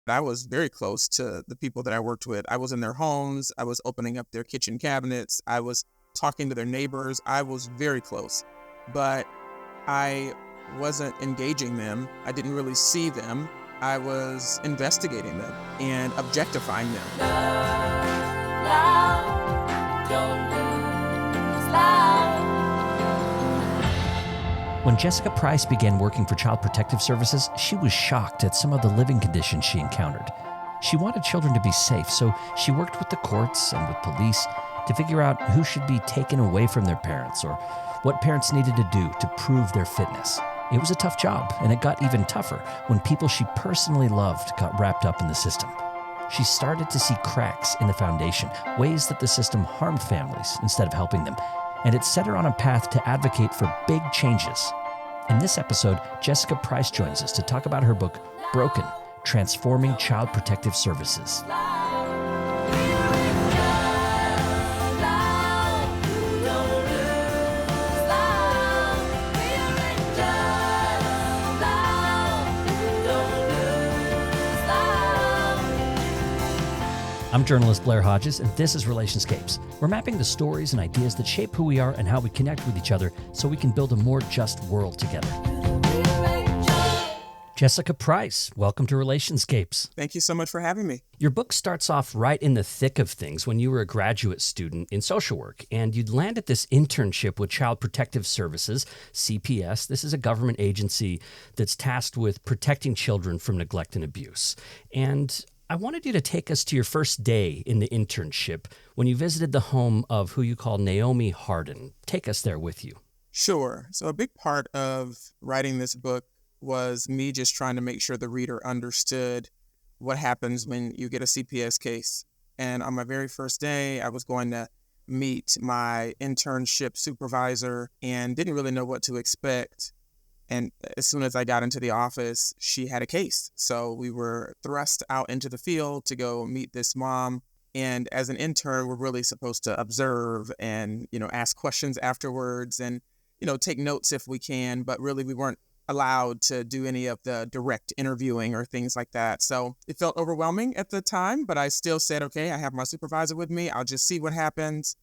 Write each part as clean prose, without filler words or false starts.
I was very close to the people that I worked with. I was in their homes. I was opening up their kitchen cabinets. I was talking to their neighbors. I was very close, but I wasn't engaging them. I didn't really see them. I was investigating them and objectifying them. Love, don't lose love. When Jessica Pryce began working for Child Protective Services, she was shocked at some of the living conditions she encountered. She wanted children to be safe, so she worked with the courts and with police to figure out who should be taken away from their parents or what parents needed to do to prove their fitness. It was a tough job, and it got even tougher when people she personally loved got wrapped up in the system. She started to see cracks in the foundation, ways that the system harmed families instead of helping them, and it set her on a path to advocate for big changes. In this episode, Jessica Pryce joins us to talk about her book, Broken: Transforming Child Protective Services. I'm journalist Blair Hodges, and this is Relationscapes. We're mapping the stories and ideas that shape who we are and how we connect with each other so we can build a more just world together. Jessica Pryce, welcome to Relationscapes. Thank you so much for having me. Your book starts off right in the thick of things when you were a graduate student in social work, and you'd landed this internship with Child Protective Services, CPS. This is a government agency that's tasked with protecting children from neglect and abuse. And I wanted you to take us to your first day in the internship when you visited the home of who you call Naomi Harden. Take us there with you. Sure. So a big part of writing this book was me just trying to make sure the reader understood what happens when you get a CPS case. And on my very first day, I was going to meet my internship supervisor and didn't really know what to expect. And as soon as I got into the office, she had a case. So we were thrust out into the field to go meet this mom. And as an intern, we're really supposed to observe and, ask questions afterwards and, take notes if we can. But really, we weren't allowed to do any of the direct interviewing or things like that. So it felt overwhelming at the time, but I still said, okay, I have my supervisor with me. I'll just see what happens.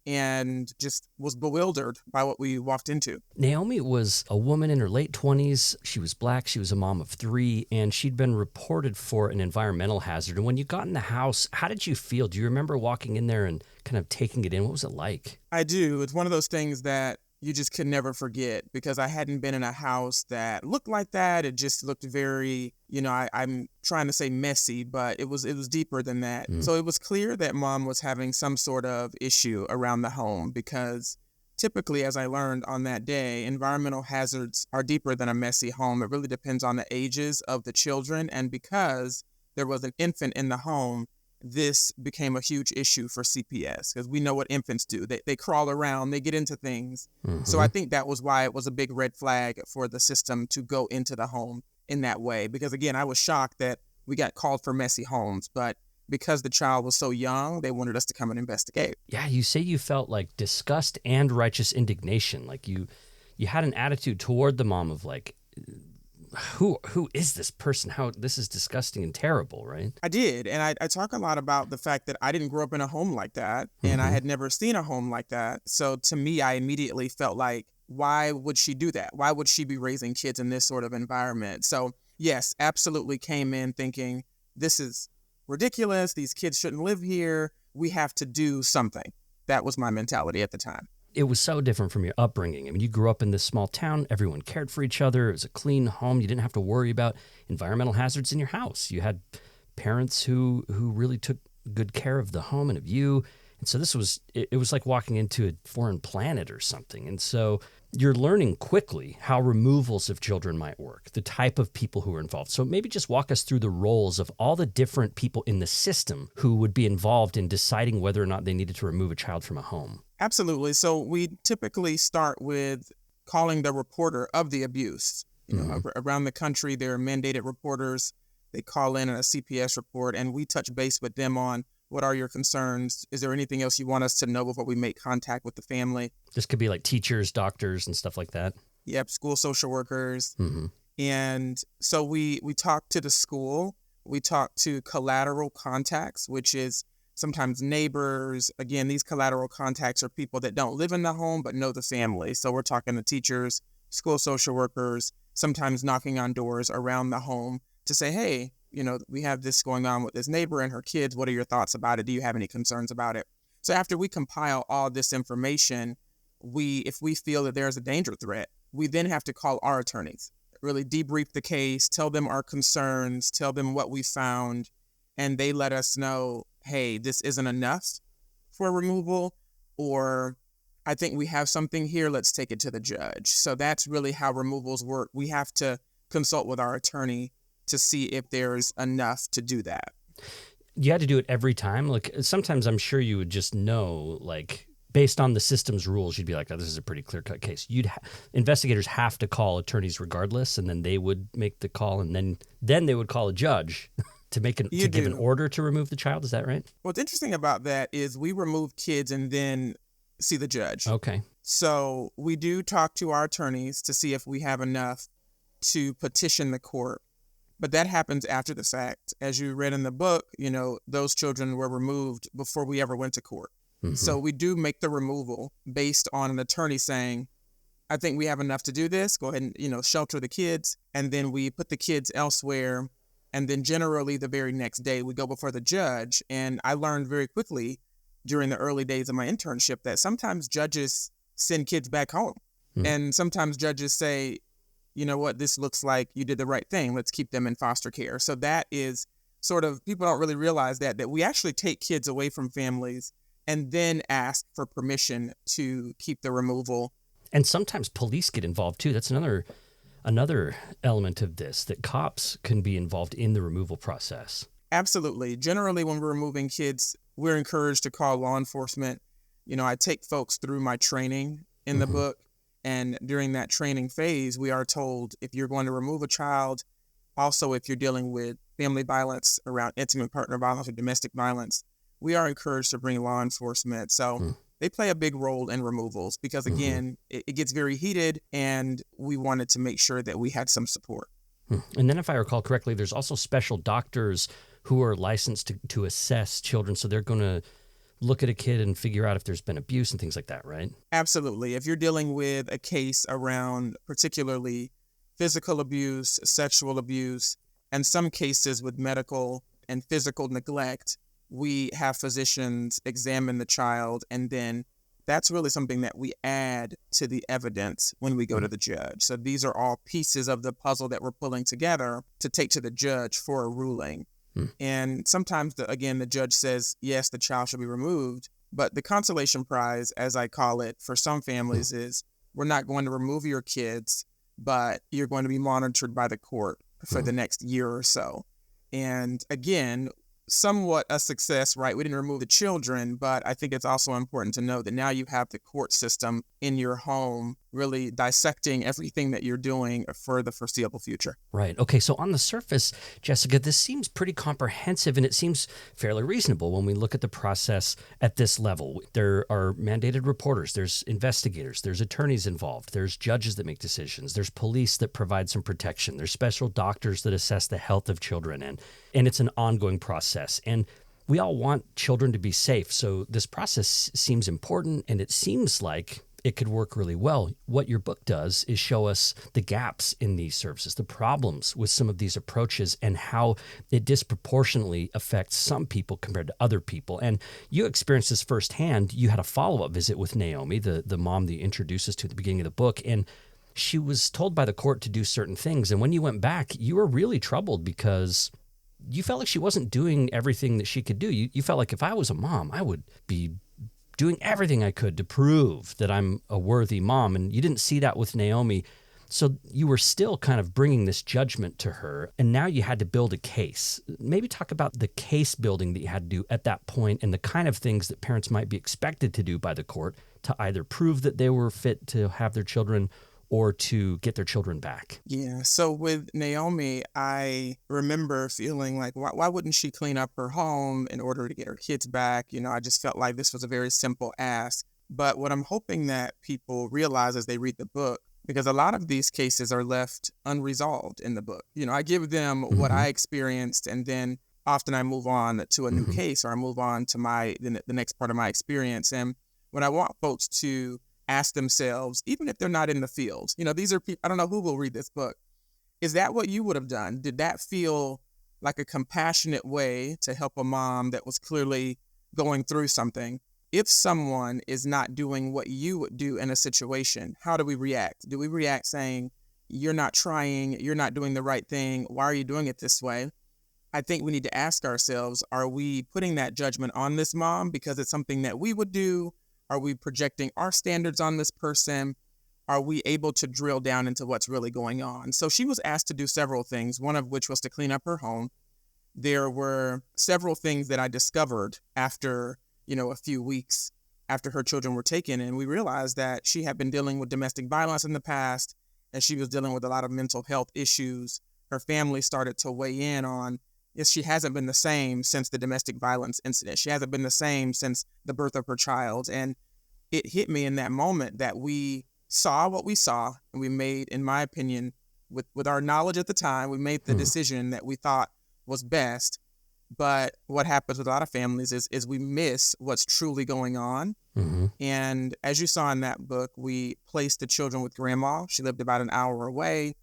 And just was bewildered by what we walked into. Naomi was a woman in her late 20s. She was Black. She was a mom of 3, and she'd been reported for an environmental hazard. And when you got in the house, how did you feel? Do you remember walking in there and kind of taking it in? What was it like? I do. It's one of those things that you just could never forget because I hadn't been in a house that looked like that. It just looked very, I'm trying to say messy, but it was deeper than that. So it was clear that mom was having some sort of issue around the home because typically, as I learned on that day, environmental hazards are deeper than a messy home. It really depends on the ages of the children. And because there was an infant in the home, this became a huge issue for CPS because we know what infants do. They crawl around, they get into things. So I think that was why it was a big red flag for the system to go into the home in that way. Because again, I was shocked that we got called for messy homes, but because the child was so young, they wanted us to come and investigate. Yeah, you say you felt like disgust and righteous indignation. Like you had an attitude toward the mom of like, who is this person? How this is disgusting and terrible, right? I did. And I talk a lot about the fact that I didn't grow up in a home like that. And I had never seen a home like that. So to me, I immediately felt like, why would she do that? Why would she be raising kids in this sort of environment? So yes, absolutely came in thinking, this is ridiculous. These kids shouldn't live here. We have to do something. That was my mentality at the time. It was so different from your upbringing. I mean, you grew up in this small town. Everyone cared for each other. It was a clean home. You didn't have to worry about environmental hazards in your house. You had parents who really took good care of the home and of you. And so it was like walking into a foreign planet or something. And so you're learning quickly how removals of children might work, the type of people who are involved. So maybe just walk us through the roles of all the different people in the system who would be involved in deciding whether or not they needed to remove a child from a home. Absolutely. So we typically start with calling the reporter of the abuse. Around the country, there are mandated reporters. They call in a CPS report, and we touch base with them on what are your concerns? Is there anything else you want us to know before we make contact with the family? This could be like teachers, doctors, and stuff like that. Yep, school social workers. And so we talk to the school. We talk to collateral contacts, which is sometimes neighbors. Again, these collateral contacts are people that don't live in the home but know the family. So we're talking to teachers, school social workers, sometimes knocking on doors around the home to say, hey, we have this going on with this neighbor and her kids. What are your thoughts about it? Do you have any concerns about it? So after we compile all this information, if we feel that there's a danger threat, we then have to call our attorneys, really debrief the case, tell them our concerns, tell them what we found, and they let us know, hey, this isn't enough for removal, or I think we have something here, let's take it to the judge. So that's really how removals work. We have to consult with our attorney to see if there's enough to do that. You had to do it every time? Like, sometimes I'm sure you would just know, like, based on the system's rules, you'd be like, oh, this is a pretty clear-cut case. Investigators have to call attorneys regardless, and then they would make the call, and then they would call a judge to give an order to remove the child. Is that right? What's interesting about that is we remove kids and then see the judge. Okay. So we do talk to our attorneys to see if we have enough to petition the court. But that happens after the fact. As you read in the book, those children were removed before we ever went to court. Mm-hmm. So we do make the removal based on an attorney saying, I think we have enough to do this. Go ahead and, shelter the kids. And then we put the kids elsewhere. And then generally the very next day we go before the judge. And I learned very quickly during the early days of my internship that sometimes judges send kids back home. Mm-hmm. And sometimes judges say, you know what, this looks like you did the right thing. Let's keep them in foster care. So that is sort of, people don't really realize that we actually take kids away from families and then ask for permission to keep the removal. And sometimes police get involved too. That's another element of this, that cops can be involved in the removal process. Absolutely. Generally, when we're removing kids, we're encouraged to call law enforcement. I take folks through my training in the book. And during that training phase, we are told if you're going to remove a child, also if you're dealing with family violence around intimate partner violence or domestic violence, we are encouraged to bring law enforcement. So they play a big role in removals because, again, it gets very heated and we wanted to make sure that we had some support. And then if I recall correctly, there's also special doctors who are licensed to assess children. So they're going to look at a kid and figure out if there's been abuse and things like that, right? Absolutely. If you're dealing with a case around particularly physical abuse, sexual abuse, and some cases with medical and physical neglect, we have physicians examine the child, and then that's really something that we add to the evidence when we go to the judge. So these are all pieces of the puzzle that we're pulling together to take to the judge for a ruling. And sometimes, the judge says, yes, the child should be removed. But the consolation prize, as I call it, for some families is we're not going to remove your kids, but you're going to be monitored by the court for the next year or so. And again, somewhat a success, right? We didn't remove the children, but I think it's also important to know that now you have the court system in your home really dissecting everything that you're doing for the foreseeable future. Right. Okay. So on the surface, Jessica, this seems pretty comprehensive and it seems fairly reasonable when we look at the process at this level. There are mandated reporters, there's investigators, there's attorneys involved, there's judges that make decisions, there's police that provide some protection, there's special doctors that assess the health of children, and it's an ongoing process. And we all want children to be safe. So this process seems important and it seems like it could work really well. What your book does is show us the gaps in these services, the problems with some of these approaches, and how it disproportionately affects some people compared to other people. And you experienced this firsthand. You had a follow-up visit with Naomi, the mom that you introduced us to at the beginning of the book, and she was told by the court to do certain things. And when you went back, you were really troubled because you felt like she wasn't doing everything that she could do. You felt like if I was a mom, I would be doing everything I could to prove that I'm a worthy mom. And you didn't see that with Naomi. So you were still kind of bringing this judgment to her. And now you had to build a case. Maybe talk about the case building that you had to do at that point and the kind of things that parents might be expected to do by the court to either prove that they were fit to have their children or to get their children back. Yeah. So with Naomi, I remember feeling like, why wouldn't she clean up her home in order to get her kids back? I just felt like this was a very simple ask. But what I'm hoping that people realize as they read the book because a lot of these cases are left unresolved in the book. I give them what I experienced, and then often I move on to a new case, or I move on to the next part of my experience. And when I want folks to ask themselves, even if they're not in the field, these are people, I don't know who will read this book. Is that what you would have done? Did that feel like a compassionate way to help a mom that was clearly going through something? If someone is not doing what you would do in a situation, how do we react? Do we react saying, you're not trying, you're not doing the right thing, why are you doing it this way? I think we need to ask ourselves, are we putting that judgment on this mom because it's something that we would do? Are we projecting our standards on this person? Are we able to drill down into what's really going on? So she was asked to do several things, one of which was to clean up her home. There were several things that I discovered after a few weeks after her children were taken. And we realized that she had been dealing with domestic violence in the past, and she was dealing with a lot of mental health issues. Her family started to weigh in on, yes, she hasn't been the same since the domestic violence incident. She hasn't been the same since the birth of her child. And it hit me in that moment that we saw what we saw, and we made, in my opinion, with our knowledge at the time, we made the decision that we thought was best. But what happens with a lot of families is we miss what's truly going on. And as you saw in that book, we placed the children with grandma. She lived about an hour away.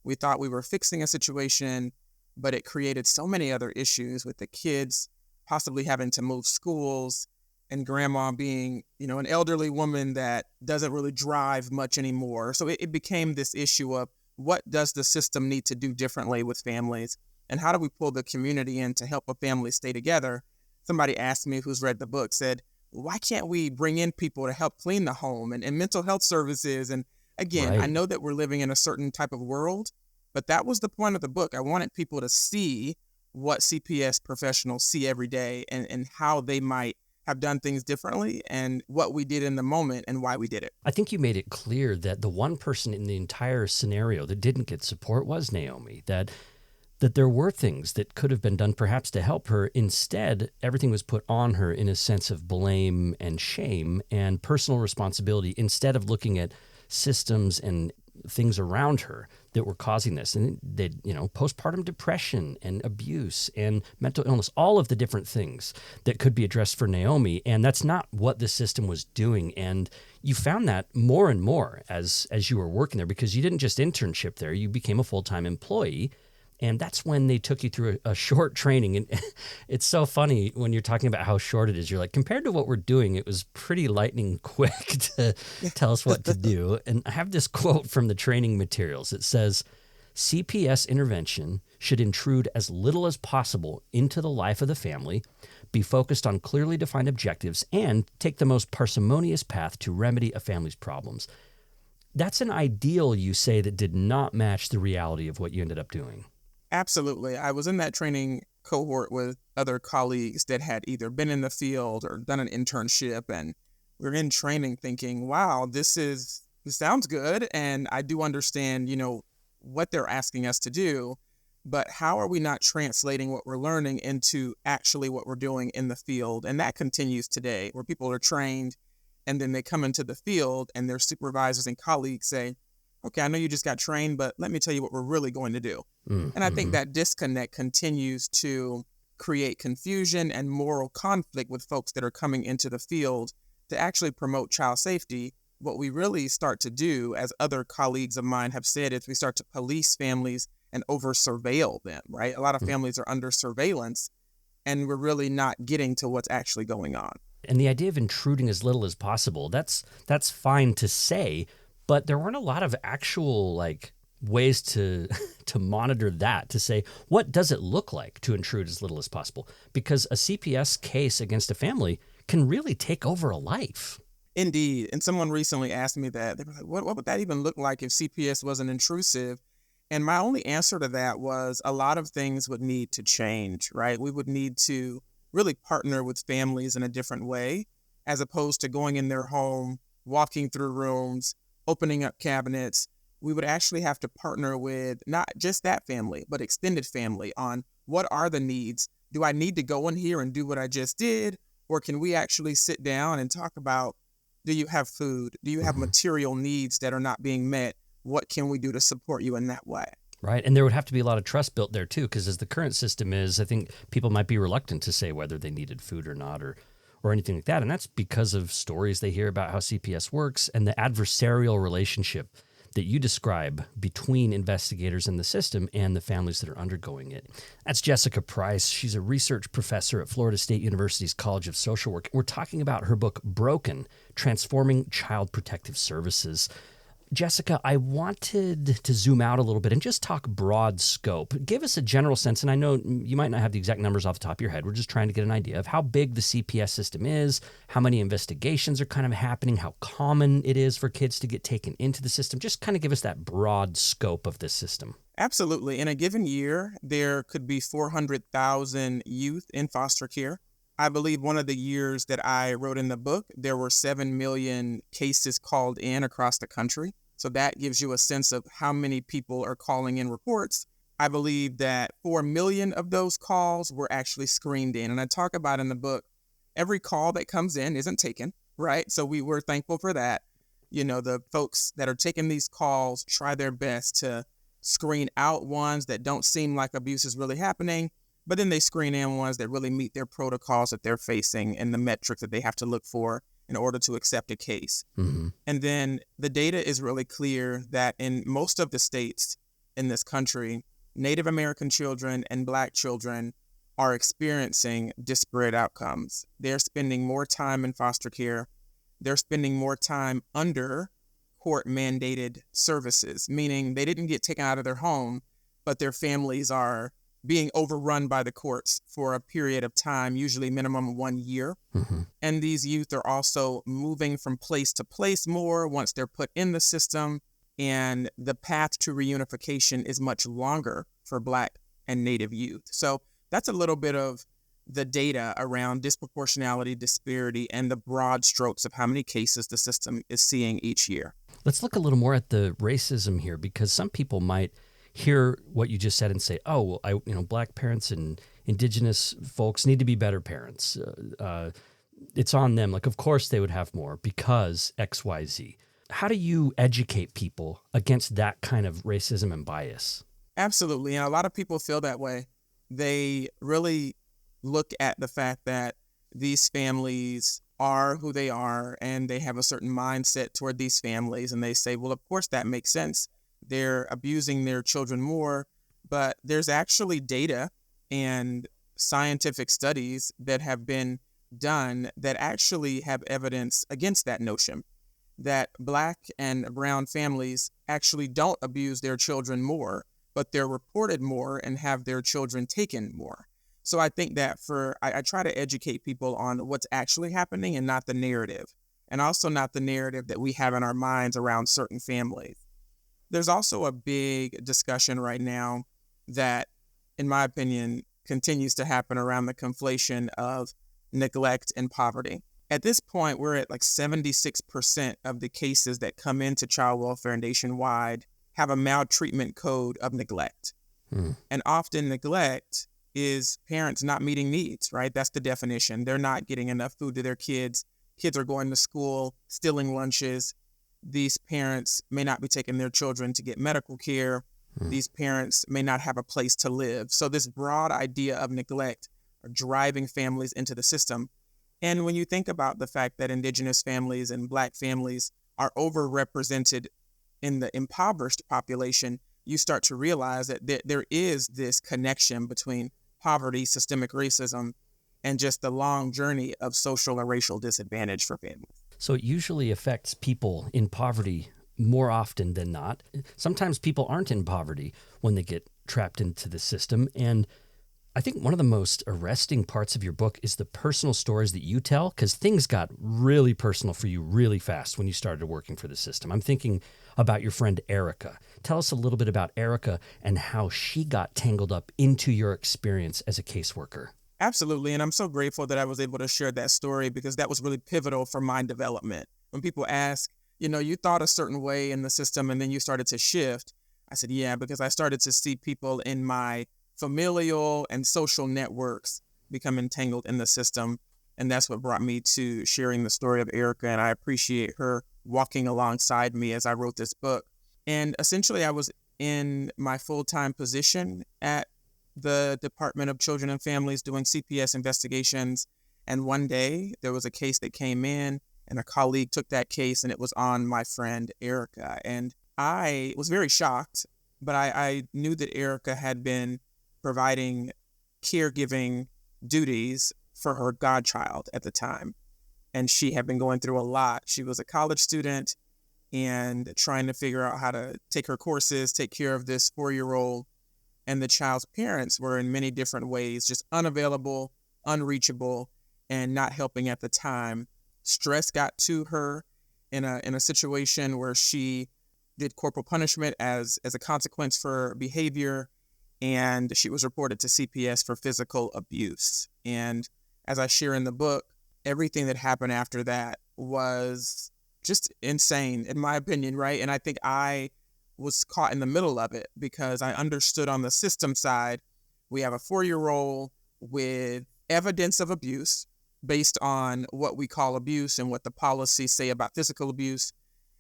We thought we were fixing a situation, but it created so many other issues with the kids possibly having to move schools, and grandma being, an elderly woman that doesn't really drive much anymore. So it became this issue of, what does the system need to do differently with families? And how do we pull the community in to help a family stay together? Somebody asked me, who's read the book, said, why can't we bring in people to help clean the home and mental health services? And again, I know that we're living in a certain type of world, but that was the point of the book. I wanted people to see what CPS professionals see every day, and how they might have done things differently, and what we did in the moment and why we did it. I think you made it clear that the one person in the entire scenario that didn't get support was Naomi, that there were things that could have been done perhaps to help her. Instead, everything was put on her in a sense of blame and shame and personal responsibility, instead of looking at systems and things around her that were causing this. And postpartum depression and abuse and mental illness, all of the different things that could be addressed for Naomi. And that's not what the system was doing. And you found that more and more as you were working there, because you didn't just internship there, you became a full-time employee. And that's when they took you through a short training. And it's so funny when you're talking about how short it is. You're like, compared to what we're doing, it was pretty lightning quick to tell us what to do. And I have this quote from the training materials. It says, CPS intervention should intrude as little as possible into the life of the family, be focused on clearly defined objectives, and take the most parsimonious path to remedy a family's problems. That's an ideal, you say, that did not match the reality of what you ended up doing. Absolutely. I was in that training cohort with other colleagues that had either been in the field or done an internship, and we were in training thinking, wow, this sounds good. And I do understand, what they're asking us to do, but how are we not translating what we're learning into actually what we're doing in the field? And that continues today, where people are trained and then they come into the field and their supervisors and colleagues say, okay, I know you just got trained, but let me tell you what we're really going to do. And I think that disconnect continues to create confusion and moral conflict with folks that are coming into the field to actually promote child safety. What we really start to do, as other colleagues of mine have said, is we start to police families and over-surveil them, right? A lot of families are under surveillance, and we're really not getting to what's actually going on. And the idea of intruding as little as possible, that's fine to say, but there weren't a lot of actual ways to monitor that, to say, what does it look like to intrude as little as possible? Because a CPS case against a family can really take over a life. Indeed. And someone recently asked me that. They were like, what would that even look like if CPS wasn't intrusive? And my only answer to that was, a lot of things would need to change, right? We would need to really partner with families in a different way, as opposed to going in their home, walking through rooms, opening up cabinets. We would actually have to partner with not just that family, but extended family on, what are the needs? Do I need to go in here and do what I just did? Or can we actually sit down and talk about, do you have food? Do you have material needs that are not being met? what can we do to support you in that way? Right. And there would have to be a lot of trust built there, too, because as the current system is, I think people might be reluctant to say whether they needed food or not or anything like that. And that's because of stories they hear about how CPS works and the adversarial relationship that you describe between investigators in the system and the families that are undergoing it. That's Jessica Pryce. She's a research professor at Florida State University's College of Social Work. We're talking about her book, Broken, Transforming Child Protective Services. Jessica, I wanted to zoom out a little bit and just talk broad scope. Give us a general sense, and I know you might not have the exact numbers off the top of your head. We're just trying to get an idea of how big the CPS system is, how many investigations are kind of happening, how common it is for kids to get taken into the system. Just kind of give us that broad scope of this system. Absolutely. In a given year, there could be 400,000 youth in foster care. I believe one of the years that I wrote in the book, there were 7 million cases called in across the country. So that gives you a sense of how many people are calling in reports. I believe that 4 million of those calls were actually screened in. And I talk about in the book, every call that comes in isn't taken, right? So we were thankful for that. You know, the folks that are taking these calls try their best to screen out ones that don't seem like abuse is really happening, but then they screen in ones that really meet their protocols that they're facing and the metrics that they have to look for in order to accept a case. Mm-hmm. And then the data is really clear that in most of the states in this country, Native American children and Black children are experiencing disparate outcomes. They're spending more time in foster care. They're spending more time under court-mandated services, meaning they didn't get taken out of their home, but their families are being overrun by the courts for a period of time, usually minimum 1 year. Mm-hmm. And these youth are also moving from place to place more once they're put in the system. And the path to reunification is much longer for Black and Native youth. So that's a little bit of the data around disproportionality, disparity, and the broad strokes of how many cases the system is seeing each year. Let's look a little more at the racism here, because some people might hear what you just said and say, "Oh, well, Black parents and Indigenous folks need to be better parents. It's on them. Like, of course they would have more because X, Y, Z." How do you educate people against that kind of racism and bias? Absolutely. And a lot of people feel that way. They really look at the fact that these families are who they are and they have a certain mindset toward these families. And they say, well, of course that makes sense. They're abusing their children more, but there's actually data and scientific studies that have been done that actually have evidence against that notion, that Black and brown families actually don't abuse their children more, but they're reported more and have their children taken more. So I think that I try to educate people on what's actually happening and not the narrative, and also not the narrative that we have in our minds around certain families. There's also a big discussion right now that, in my opinion, continues to happen around the conflation of neglect and poverty. At this point, we're at like 76% of the cases that come into child welfare nationwide have a maltreatment code of neglect. And often neglect is parents not meeting needs, right? That's the definition. They're not getting enough food to their kids. Kids are going to school, stealing lunches. These parents may not be taking their children to get medical care. These parents may not have a place to live. So this broad idea of neglect are driving families into the system. And when you think about the fact that Indigenous families and Black families are overrepresented in the impoverished population, you start to realize that there is this connection between poverty, systemic racism, and just the long journey of social and racial disadvantage for families. So it usually affects people in poverty more often than not. Sometimes people aren't in poverty when they get trapped into the system. And I think one of the most arresting parts of your book is the personal stories that you tell, because things got really personal for you really fast when you started working for the system. I'm thinking about your friend Erica. Tell us a little bit about Erica and how she got tangled up into your experience as a caseworker. Absolutely. And I'm so grateful that I was able to share that story, because that was really pivotal for my development. When people ask, you thought a certain way in the system and then you started to shift, I said, yeah, because I started to see people in my familial and social networks become entangled in the system. And that's what brought me to sharing the story of Erica. And I appreciate her walking alongside me as I wrote this book. And essentially, I was in my full-time position at the Department of Children and Families doing CPS investigations. And one day there was a case that came in, and a colleague took that case, and it was on my friend Erica. And I was very shocked, but I knew that Erica had been providing caregiving duties for her godchild at the time. And she had been going through a lot. She was a college student and trying to figure out how to take her courses, take care of this 4-year-old. And the child's parents were in many different ways just unavailable, unreachable, and not helping at the time. Stress got to her in a situation where she did corporal punishment as a consequence for behavior, and she was reported to CPS for physical abuse. And as I share in the book, everything that happened after that was just insane, in my opinion, right? And I think I was caught in the middle of it because I understood on the system side, we have a 4-year-old with evidence of abuse based on what we call abuse and what the policies say about physical abuse.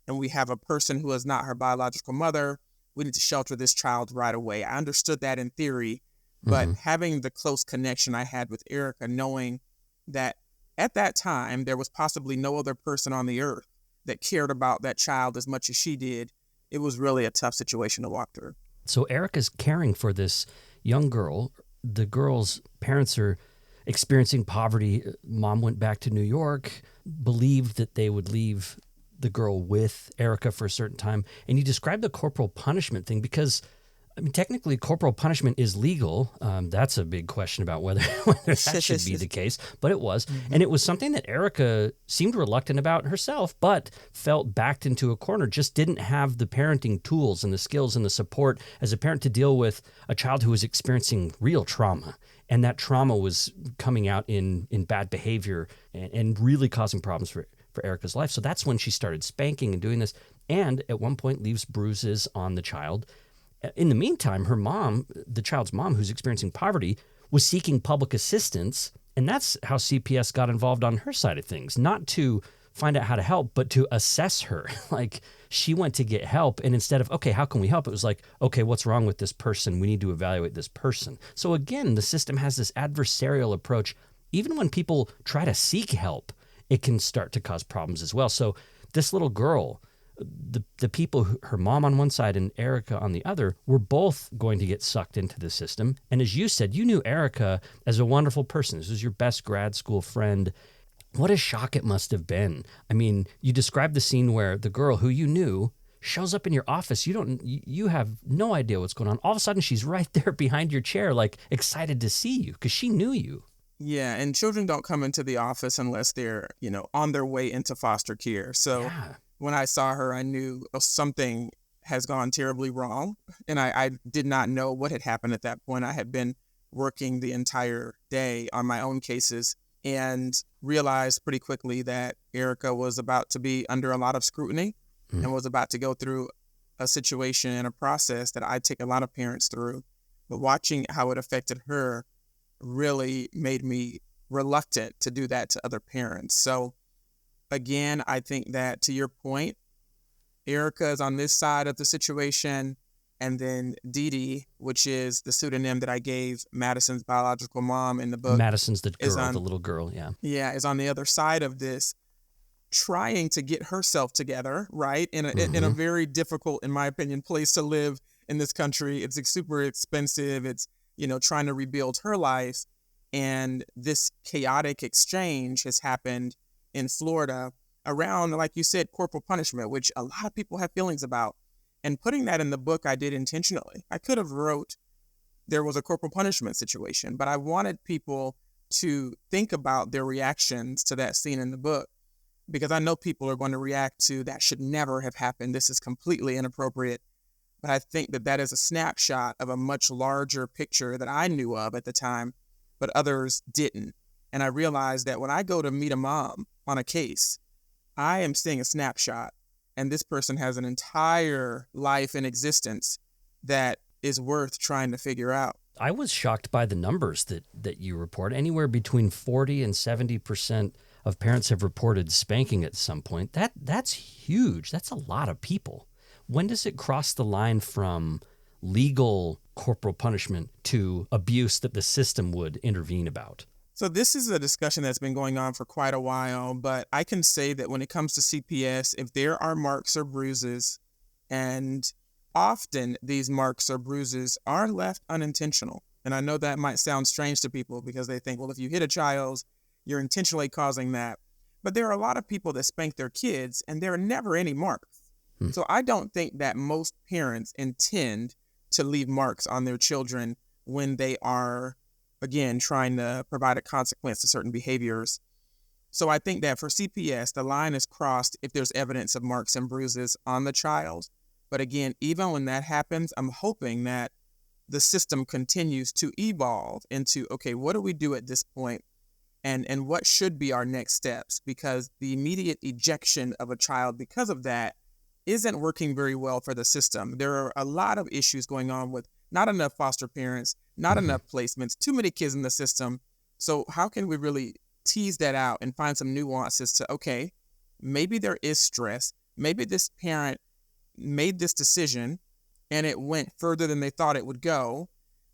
And we have a person who is not her biological mother. We need to shelter this child right away. I understood that in theory, but having the close connection I had with Erica, knowing that at that time, there was possibly no other person on the earth that cared about that child as much as she did, it was really a tough situation to walk through. So Erica's caring for this young girl. The girl's parents are experiencing poverty. Mom went back to New York, believed that they would leave the girl with Erica for a certain time. And you described the corporal punishment thing because, I mean, technically corporal punishment is legal. That's a big question about whether that should be the case, but it was. And it was something that Erica seemed reluctant about herself, but felt backed into a corner, just didn't have the parenting tools and the skills and the support as a parent to deal with a child who was experiencing real trauma. And that trauma was coming out in bad behavior and really causing problems for Erica's life. So that's when she started spanking and doing this. And at one point leaves bruises on the child. In the meantime, her mom, the child's mom, who's experiencing poverty, was seeking public assistance. And that's how CPS got involved on her side of things, not to find out how to help, but to assess her. Like, she went to get help. And instead of, okay, how can we help? It was like, okay, what's wrong with this person? We need to evaluate this person. So again, the system has this adversarial approach. Even when people try to seek help, it can start to cause problems as well. So this little girl, the people, her mom on one side and Erica on the other, were both going to get sucked into the system. And as you said, you knew Erica as a wonderful person. This was your best grad school friend. What a shock it must have been. I mean, you described the scene where the girl who you knew shows up in your office. You have no idea what's going on. All of a sudden, she's right there behind your chair, like excited to see you because she knew you. Yeah, and children don't come into the office unless they're, on their way into foster care. So when I saw her, I knew something has gone terribly wrong. And I did not know what had happened at that point. I had been working the entire day on my own cases and realized pretty quickly that Erica was about to be under a lot of scrutiny and was about to go through a situation and a process that I take a lot of parents through. But watching how it affected her really made me reluctant to do that to other parents. So again, I think that to your point, Erica is on this side of the situation, and then Dee Dee, which is the pseudonym that I gave Madison's biological mom in the book. Madison's the girl, the little girl, yeah. Yeah, is on the other side of this, trying to get herself together, right? In a very difficult, in my opinion, place to live in this country. It's super expensive. It's trying to rebuild her life. And this chaotic exchange has happened in Florida around, like you said, corporal punishment, which a lot of people have feelings about. And putting that in the book, I did intentionally. I could have wrote there was a corporal punishment situation, but I wanted people to think about their reactions to that scene in the book, because I know people are going to react to that should never have happened. This is completely inappropriate. But I think that is a snapshot of a much larger picture that I knew of at the time, but others didn't. And I realized that when I go to meet a mom on a case, I am seeing a snapshot, and this person has an entire life in existence that is worth trying to figure out. I was shocked by the numbers that you report. Anywhere between 40 and 70% of parents have reported spanking at some point. That's huge. That's a lot of people. When does it cross the line from legal corporal punishment to abuse that the system would intervene about? So this is a discussion that's been going on for quite a while, but I can say that when it comes to CPS, if there are marks or bruises, and often these marks or bruises are left unintentional. And I know that might sound strange to people because they think, well, if you hit a child, you're intentionally causing that. But there are a lot of people that spank their kids and there are never any marks. So I don't think that most parents intend to leave marks on their children when they are, again, trying to provide a consequence to certain behaviors. So I think that for CPS, the line is crossed if there's evidence of marks and bruises on the child. But again, even when that happens, I'm hoping that the system continues to evolve into, okay, what do we do at this point? And what should be our next steps? Because the immediate ejection of a child because of that isn't working very well for the system. There are a lot of issues going on with not enough foster parents, not enough placements, too many kids in the system. So how can we really tease that out and find some nuances to, okay, maybe there is stress. Maybe this parent made this decision and it went further than they thought it would go.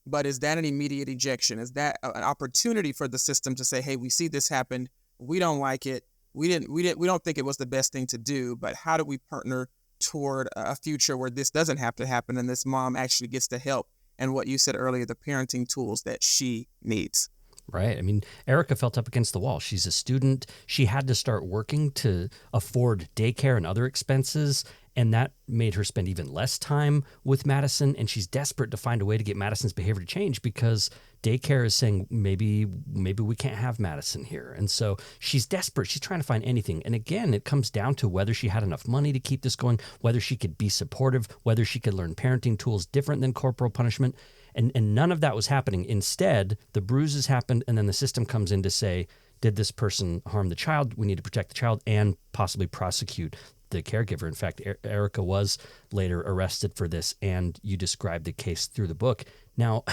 But is that an immediate ejection? Is that an opportunity for the system to say, hey, we see this happen. We don't like it. We don't think it was the best thing to do, but how do we partner toward a future where this doesn't have to happen and this mom actually gets the help and what you said earlier, the parenting tools that she needs? Right. I mean, Erica felt up against the wall. She's a student. She had to start working to afford daycare and other expenses, and that made her spend even less time with Madison. And she's desperate to find a way to get Madison's behavior to change because daycare is saying maybe we can't have Madison here. And so she's desperate. She's trying to find anything. And again, it comes down to whether she had enough money to keep this going, whether she could be supportive, whether she could learn parenting tools different than corporal punishment. And none of that was happening. Instead, the bruises happened, and then the system comes in to say, did this person harm the child? We need to protect the child and possibly prosecute the caregiver. In fact, Erica was later arrested for this, and you described the case through the book. Now,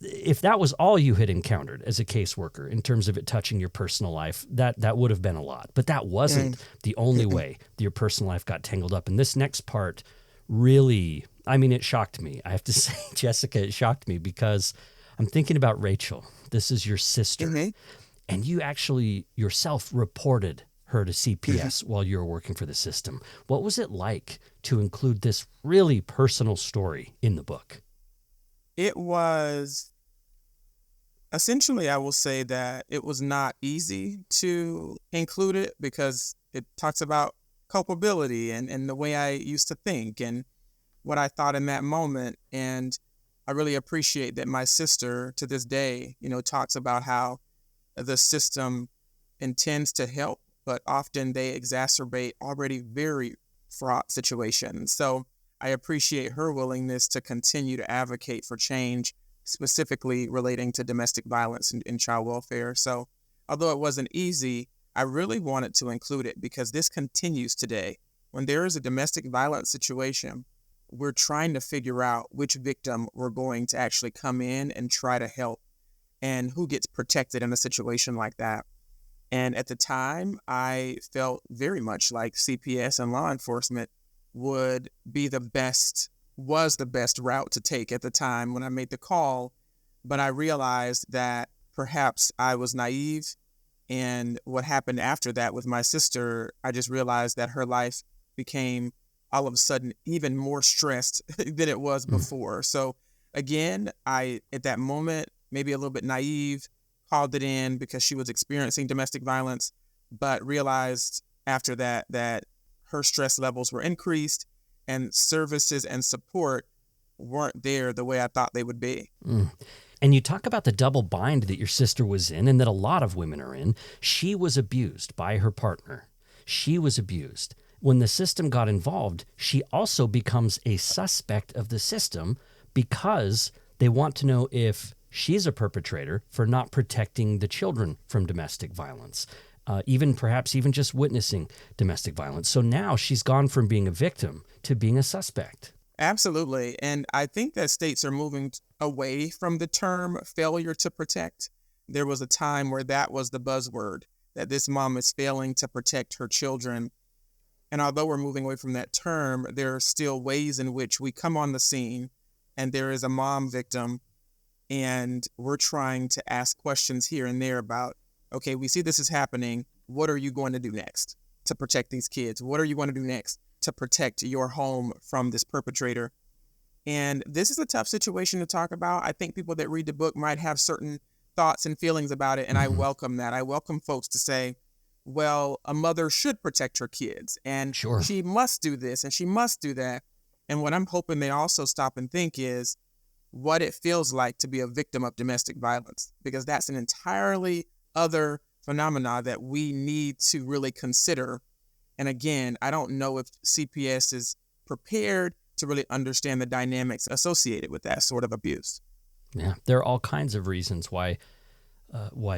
if that was all you had encountered as a caseworker in terms of it touching your personal life, that would have been a lot. But that wasn't the only way that your personal life got tangled up. And this next part really, I mean, it shocked me. I have to say, Jessica, it shocked me because I'm thinking about Rachel. This is your sister. And you actually yourself reported her to CPS while you were working for the system. What was it like to include this really personal story in the book? It was essentially, I will say that it was not easy to include it because it talks about culpability and the way I used to think and what I thought in that moment. And I really appreciate that my sister to this day, talks about how the system intends to help, but often they exacerbate already very fraught situations. So I appreciate her willingness to continue to advocate for change, specifically relating to domestic violence and child welfare. So although it wasn't easy, I really wanted to include it because this continues today. When there is a domestic violence situation, we're trying to figure out which victim we're going to actually come in and try to help and who gets protected in a situation like that. And at the time, I felt very much like CPS and law enforcement would be was the best route to take at the time when I made the call. But I realized that perhaps I was naive. And what happened after that with my sister, I just realized that her life became all of a sudden even more stressed than it was before. So again, at that moment, maybe a little bit naive, called it in because she was experiencing domestic violence, but realized after that her stress levels were increased and services and support weren't there the way I thought they would be. And you talk about the double bind that your sister was in and that a lot of women are in. She was abused by her partner. She was abused. When the system got involved, she also becomes a suspect of the system because they want to know if she's a perpetrator for not protecting the children from domestic violence, perhaps even just witnessing domestic violence. So now she's gone from being a victim to being a suspect. Absolutely. And I think that states are moving away from the term failure to protect. There was a time where that was the buzzword, that this mom is failing to protect her children. And although we're moving away from that term, there are still ways in which we come on the scene and there is a mom victim and we're trying to ask questions here and there about, okay, we see this is happening. What are you going to do next to protect these kids? What are you going to do next to protect your home from this perpetrator? And this is a tough situation to talk about. I think people that read the book might have certain thoughts and feelings about it, and I welcome that. I welcome folks to say, well, a mother should protect her kids, and Sure. she must do this, and she must do that. And what I'm hoping they also stop and think is what it feels like to be a victim of domestic violence, because that's an entirely other phenomena that we need to really consider. And again, I don't know if CPS is prepared to really understand the dynamics associated with that sort of abuse. Yeah, there are all kinds of reasons why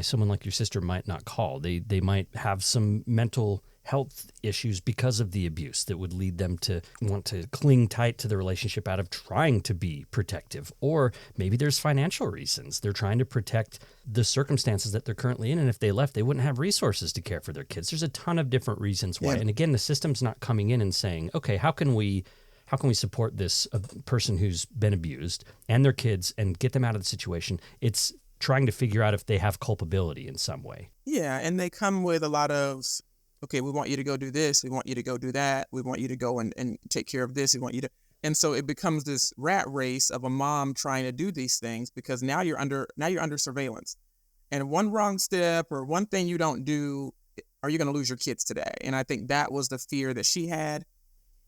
someone like your sister might not call. They might have some mental health issues because of the abuse that would lead them to want to cling tight to the relationship out of trying to be protective. Or maybe there's financial reasons. They're trying to protect the circumstances that they're currently in. And if they left, they wouldn't have resources to care for their kids. There's a ton of different reasons why. Yeah. And again, the system's not coming in and saying, okay, how can we support this person who's been abused and their kids and get them out of the situation? It's trying to figure out if they have culpability in some way. Yeah, and they come with a lot of, okay, we want you to go do this, we want you to go do that, we want you to go and take care of this, we want you to, and so it becomes this rat race of a mom trying to do these things because now you're under surveillance. And one wrong step or one thing you don't do, are you going to lose your kids today? And I think that was the fear that she had.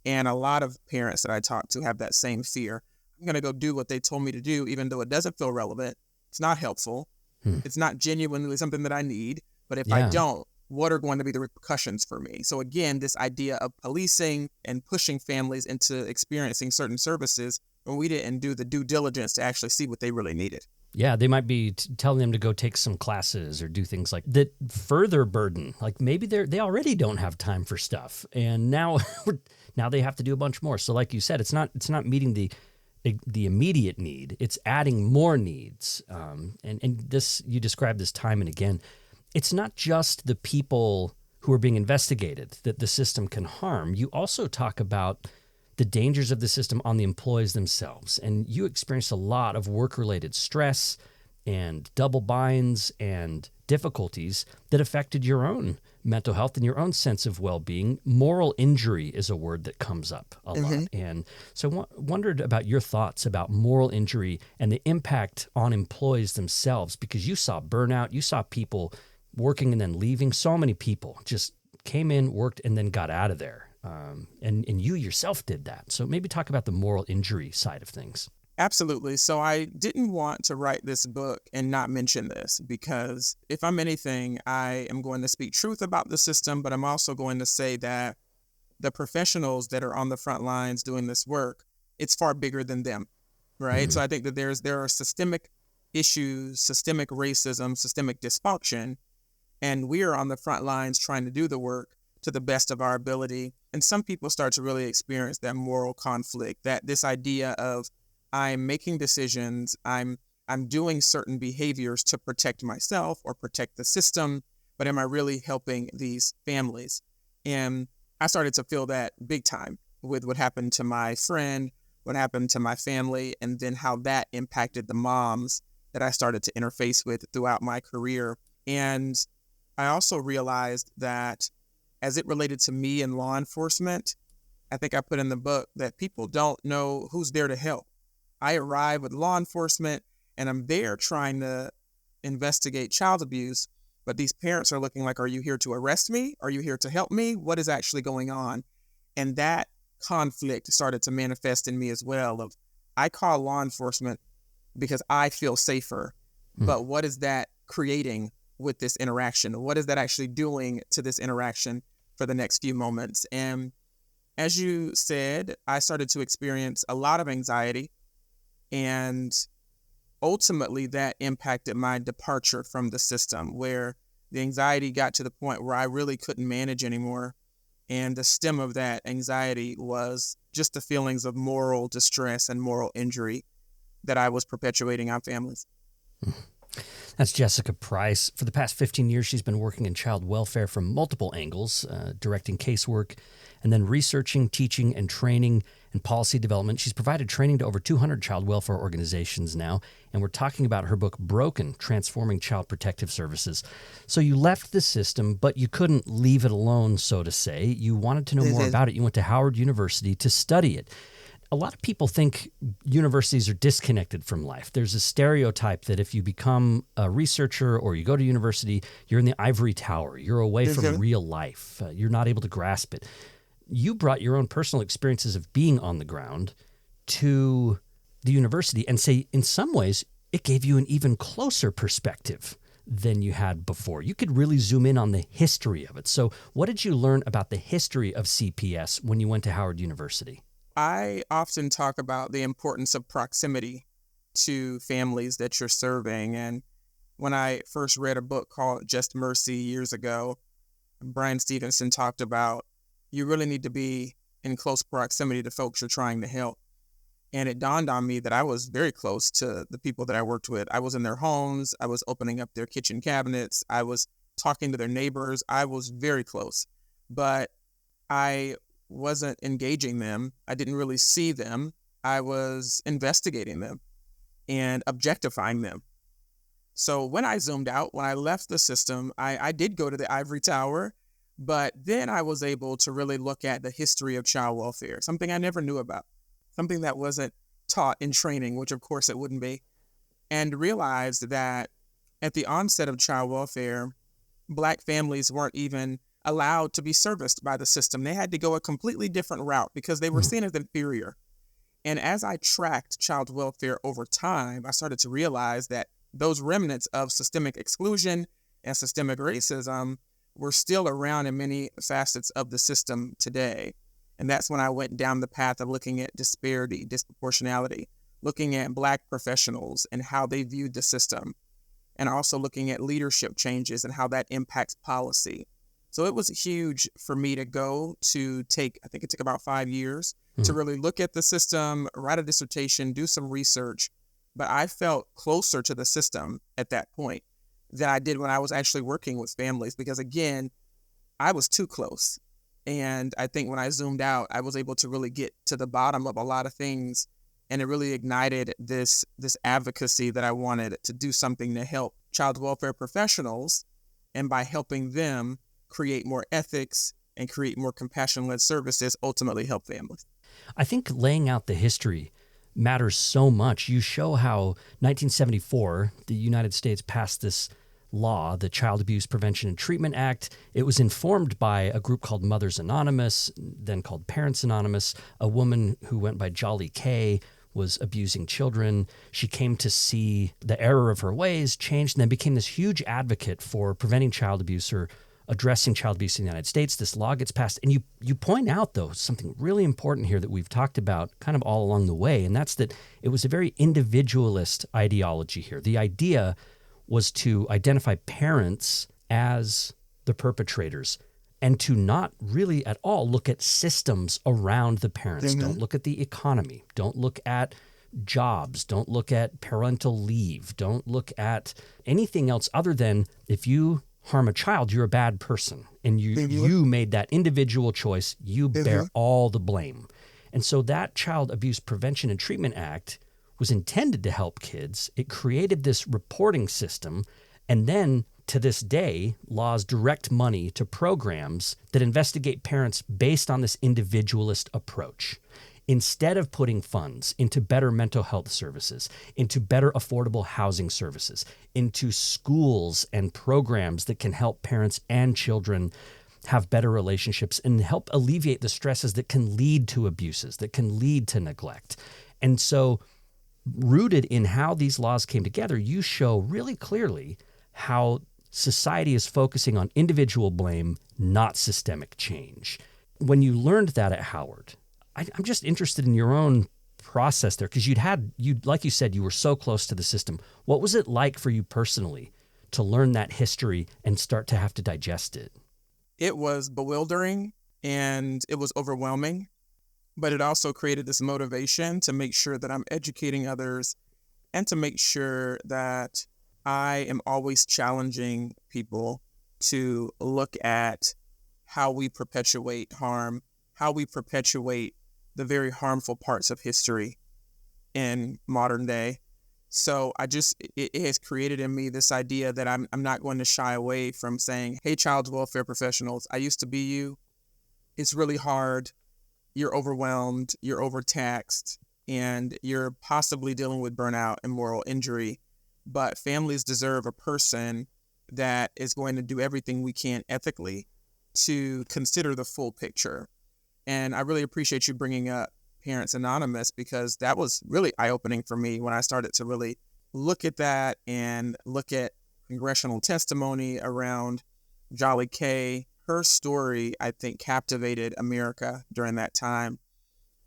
And a lot of parents that I talk to have that same fear. I'm going to go do what they told me to do, even though it doesn't feel relevant. It's not helpful. It's not genuinely something that I need. But if I don't, what are going to be the repercussions for me? So again, this idea of policing and pushing families into experiencing certain services when we didn't do the due diligence to actually see what they really needed. Yeah, they might be telling them to go take some classes or do things like that further burden. Like maybe they already don't have time for stuff, and now they have to do a bunch more. So like you said, it's not meeting the immediate need. It's adding more needs. And this, you describe this time and again. It's not just the people who are being investigated that the system can harm. You also talk about the dangers of the system on the employees themselves. And you experienced a lot of work-related stress and double binds and difficulties that affected your own mental health and your own sense of well-being. Moral injury is a word that comes up a lot. And so I wondered about your thoughts about moral injury and the impact on employees themselves, because you saw burnout, you saw people working and then leaving. So many people just came in, worked, and then got out of there. And you yourself did that. So maybe talk about the moral injury side of things. Absolutely. So I didn't want to write this book and not mention this, because if I'm anything, I am going to speak truth about the system, but I'm also going to say that the professionals that are on the front lines doing this work, it's far bigger than them, right? So I think that there are systemic issues, systemic racism, systemic dysfunction, and we are on the front lines trying to do the work to the best of our ability. And some people start to really experience that moral conflict, that this idea of I'm making decisions, I'm doing certain behaviors to protect myself or protect the system, but am I really helping these families? And I started to feel that big time with what happened to my friend, what happened to my family, and then how that impacted the moms that I started to interface with throughout my career. And I also realized that as it related to me and law enforcement, I think I put in the book that people don't know who's there to help. I arrive with law enforcement and I'm there trying to investigate child abuse, but these parents are looking like, are you here to arrest me? Are you here to help me? What is actually going on? And that conflict started to manifest in me as well of, I call law enforcement because I feel safer, but what is that creating with this interaction? What is that actually doing to this interaction for the next few moments? And as you said, I started to experience a lot of anxiety, and ultimately that impacted my departure from the system, where the anxiety got to the point where I really couldn't manage anymore. And the stem of that anxiety was just the feelings of moral distress and moral injury that I was perpetuating on families. That's Jessica Pryce. For the past 15 years, she's been working in child welfare from multiple angles, directing casework, and then researching, teaching, and training and policy development. She's provided training to over 200 child welfare organizations now, and we're talking about her book, Broken, Transforming Child Protective Services. So you left the system, but you couldn't leave it alone, so to say. You wanted to know more about it. You went to Howard University to study it. A lot of people think universities are disconnected from life. There's a stereotype that if you become a researcher or you go to university, you're in the ivory tower. You're away from real life. You're not able to grasp it. You brought your own personal experiences of being on the ground to the university and say, in some ways, it gave you an even closer perspective than you had before. You could really zoom in on the history of it. So what did you learn about the history of CPS when you went to Howard University? I often talk about the importance of proximity to families that you're serving. And when I first read a book called Just Mercy years ago, Brian Stevenson talked about you really need to be in close proximity to folks you're trying to help. And it dawned on me that I was very close to the people that I worked with. I was in their homes. I was opening up their kitchen cabinets. I was talking to their neighbors. I was very close. But I wasn't engaging them. I didn't really see them. I was investigating them and objectifying them. So when I zoomed out, when I left the system, I did go to the ivory tower, but then I was able to really look at the history of child welfare, something I never knew about, something that wasn't taught in training, which of course it wouldn't be, and realized that at the onset of child welfare, Black families weren't even allowed to be serviced by the system. They had to go a completely different route because they were seen as inferior. And as I tracked child welfare over time, I started to realize that those remnants of systemic exclusion and systemic racism were still around in many facets of the system today. And that's when I went down the path of looking at disparity, disproportionality, looking at Black professionals and how they viewed the system, and also looking at leadership changes and how that impacts policy. So it was huge for me to go to take, I think it took about 5 years to really look at the system, write a dissertation, do some research. But I felt closer to the system at that point than I did when I was actually working with families, because again, I was too close. And I think when I zoomed out, I was able to really get to the bottom of a lot of things. And it really ignited this advocacy that I wanted to do something to help child welfare professionals. And by helping them create more ethics and create more compassion-led services, ultimately help families. I think laying out the history matters so much. You show how 1974, the United States passed this law, the Child Abuse Prevention and Treatment Act. It was informed by a group called Mothers Anonymous, then called Parents Anonymous. A woman who went by Jolly K was abusing children. She came to see the error of her ways, changed, and then became this huge advocate for preventing child abuse or addressing child abuse in the United States. This law gets passed. And you point out, though, something really important here that we've talked about kind of all along the way, and that's that it was a very individualist ideology here. The idea was to identify parents as the perpetrators and to not really at all look at systems around the parents. Mm-hmm. Don't look at the economy. Don't look at jobs. Don't look at parental leave. Don't look at anything else other than if you harm a child, you're a bad person. And you made that individual choice. You bear all the blame. And so that Child Abuse Prevention and Treatment Act was intended to help kids. It created this reporting system. And then to this day, laws direct money to programs that investigate parents based on this individualist approach. Instead of putting funds into better mental health services, into better affordable housing services, into schools and programs that can help parents and children have better relationships and help alleviate the stresses that can lead to abuses, that can lead to neglect. And so, rooted in how these laws came together, you show really clearly how society is focusing on individual blame, not systemic change. When you learned that at Howard, I'm just interested in your own process there, because like you said, you were so close to the system. What was it like for you personally to learn that history and start to have to digest it? It was bewildering and it was overwhelming, but it also created this motivation to make sure that I'm educating others and to make sure that I am always challenging people to look at how we perpetuate harm, how we perpetuate the very harmful parts of history in modern day. So it has created in me this idea that I'm not going to shy away from saying, hey, child welfare professionals, I used to be you. It's really hard. You're overwhelmed, you're overtaxed, and you're possibly dealing with burnout and moral injury. But families deserve a person that is going to do everything we can ethically to consider the full picture. And I really appreciate you bringing up Parents Anonymous, because that was really eye-opening for me when I started to really look at that and look at congressional testimony around Jolly Kay. Her story, I think, captivated America during that time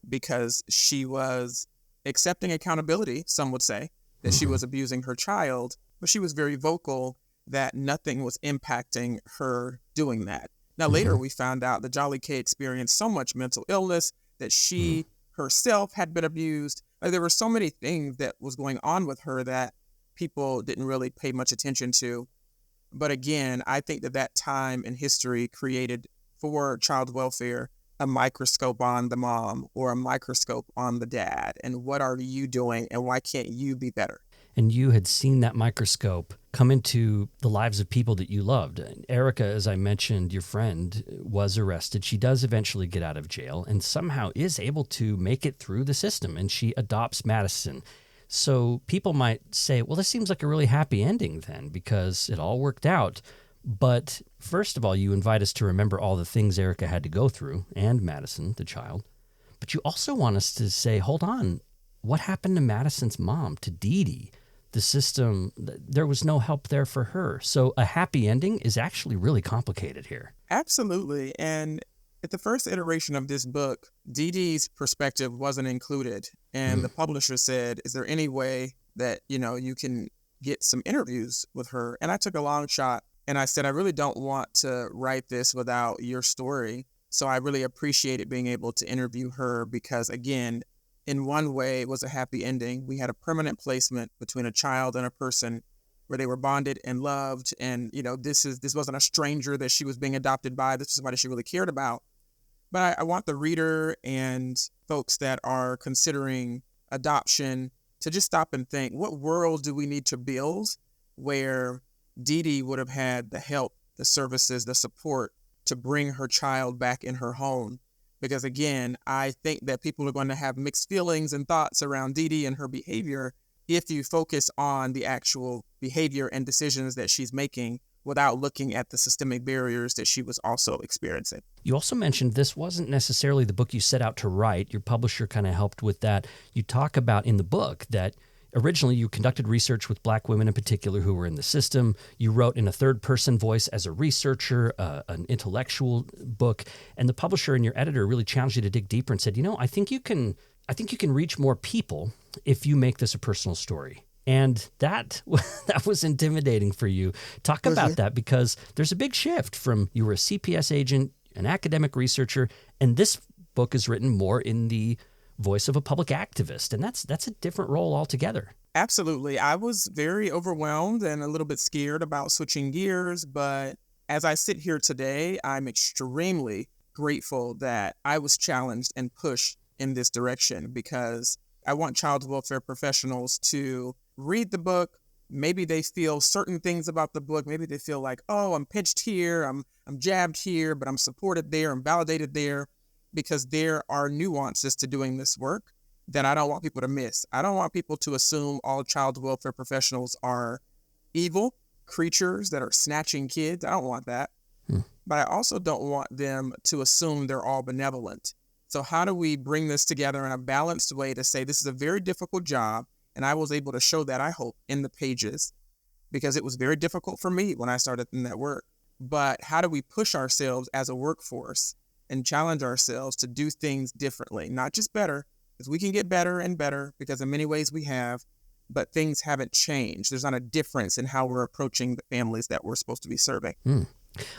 because she was accepting accountability, some would say, that she was abusing her child, but she was very vocal that nothing was impacting her doing that. Now, later we found out that Jolly Kay experienced so much mental illness that she herself had been abused. There were so many things that was going on with her that people didn't really pay much attention to. But again, I think that time in history created for child welfare a microscope on the mom or a microscope on the dad. And what are you doing and why can't you be better? And you had seen that microscope come into the lives of people that you loved. Erica, as I mentioned, your friend, was arrested. She does eventually get out of jail and somehow is able to make it through the system, and she adopts Madison. So people might say, well, this seems like a really happy ending then because it all worked out. But first of all, you invite us to remember all the things Erica had to go through, and Madison, the child. But you also want us to say, hold on, what happened to Madison's mom, to Dee Dee? The system, there was no help there for her. So a happy ending is actually really complicated here. Absolutely. And at the first iteration of this book, Dee Dee's perspective wasn't included. And the publisher said, is there any way that, you can get some interviews with her? And I took a long shot and I said, I really don't want to write this without your story. So I really appreciated being able to interview her because, again, in one way, it was a happy ending. We had a permanent placement between a child and a person where they were bonded and loved. And, this wasn't a stranger that she was being adopted by. This was somebody she really cared about. But I want the reader and folks that are considering adoption to just stop and think, what world do we need to build where Dee Dee would have had the help, the services, the support to bring her child back in her home? Because again, I think that people are going to have mixed feelings and thoughts around Dee Dee and her behavior if you focus on the actual behavior and decisions that she's making without looking at the systemic barriers that she was also experiencing. You also mentioned this wasn't necessarily the book you set out to write. Your publisher kind of helped with that. You talk about in the book that originally, you conducted research with Black women in particular who were in the system. You wrote in a third-person voice as a researcher, an intellectual book, and the publisher and your editor really challenged you to dig deeper and said, I think you can reach more people if you make this a personal story. And that was intimidating for you. Talk about that, because there's a big shift from you were a CPS agent, an academic researcher, and this book is written more in the voice of a public activist, and that's a different role altogether. Absolutely. I was very overwhelmed and a little bit scared about switching gears, but as I sit here today, I'm extremely grateful that I was challenged and pushed in this direction, because I want child welfare professionals to read the book. Maybe they feel certain things about the book. Maybe they feel like, oh, I'm pinched here, I'm jabbed here, but I'm supported there, I'm validated there. Because there are nuances to doing this work that I don't want people to miss. I don't want people to assume all child welfare professionals are evil creatures that are snatching kids. I don't want that. But I also don't want them to assume they're all benevolent. So how do we bring this together in a balanced way to say this is a very difficult job? And I was able to show that, I hope, in the pages, because it was very difficult for me when I started in that work. But how do we push ourselves as a workforce and challenge ourselves to do things differently, not just better, because we can get better and better, because in many ways we have, but things haven't changed. There's not a difference in how we're approaching the families that we're supposed to be serving.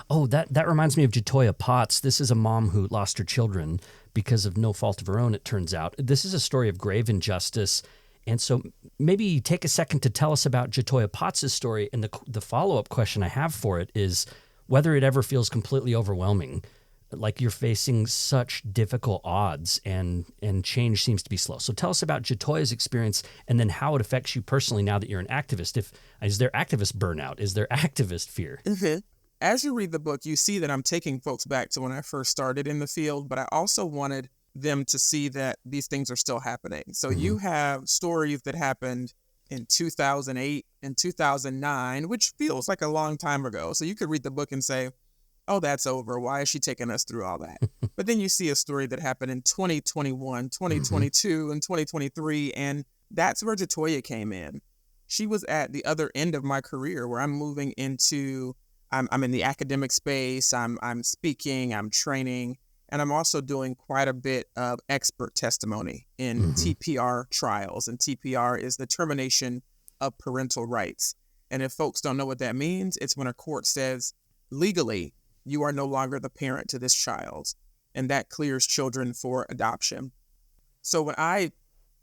Oh, that reminds me of Jatoya Potts. This is a mom who lost her children because of no fault of her own, it turns out. This is a story of grave injustice, And so maybe take a second to tell us about Jatoya Potts' story. And the follow-up question I have for it is whether it ever feels completely overwhelming, like you're facing such difficult odds and change seems to be slow. So tell us about Jatoya's experience and then how it affects you personally now that you're an activist. Is there activist burnout? Is there activist fear? Mm-hmm. As you read the book, you see that I'm taking folks back to when I first started in the field, but I also wanted them to see that these things are still happening. So you have stories that happened in 2008 and 2009, which feels like a long time ago. So you could read the book and say, oh, that's over. Why is she taking us through all that? But then you see a story that happened in 2021, 2022, and 2023, and that's where Jatoya came in. She was at the other end of my career where I'm moving into, I'm in the academic space, I'm speaking, I'm training, and I'm also doing quite a bit of expert testimony in TPR trials. And TPR is the termination of parental rights. And if folks don't know what that means, it's when a court says, legally, you are no longer the parent to this child. And that clears children for adoption. So when I